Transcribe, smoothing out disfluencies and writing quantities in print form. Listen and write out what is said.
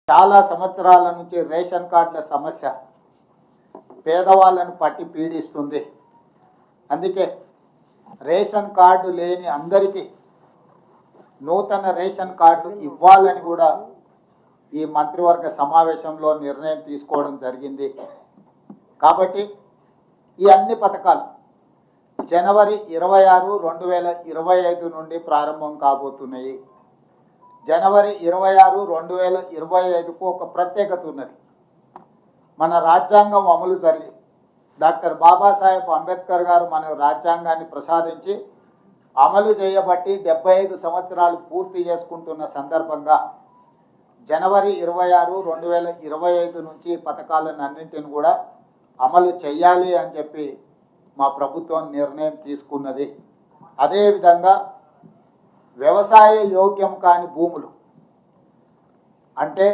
చాలా సంవత్సరాల నుంచి రేషన్ కార్డుల సమస్య పేదవాళ్ళను పట్టి పీడిస్తుంది. అందుకే రేషన్ కార్డు లేని అందరికీ నూతన రేషన్ కార్డు ఇవ్వాలని కూడా ఈ మంత్రివర్గ సమావేశంలో నిర్ణయం తీసుకోవడం జరిగింది. కాబట్టి ఈ అన్ని పథకాలు జనవరి 26, 2025 నుండి ప్రారంభం కాబోతున్నాయి. జనవరి 26, 2025కు ఒక ప్రత్యేకత ఉన్నది. మన రాజ్యాంగం అమలు జరిగి డాక్టర్ బాబాసాహెబ్ అంబేద్కర్ గారు మన రాజ్యాంగాన్ని ప్రసాదించి అమలు చేయబట్టి 75 సంవత్సరాలు పూర్తి చేసుకుంటున్న సందర్భంగా జనవరి 26, 2025 నుంచి పథకాలను అన్నింటిని కూడా అమలు చేయాలి అని చెప్పి మా ప్రభుత్వం నిర్ణయం తీసుకున్నది. అదేవిధంగా వ్యవసాయ యోగ్యం కాని భూములు అంటే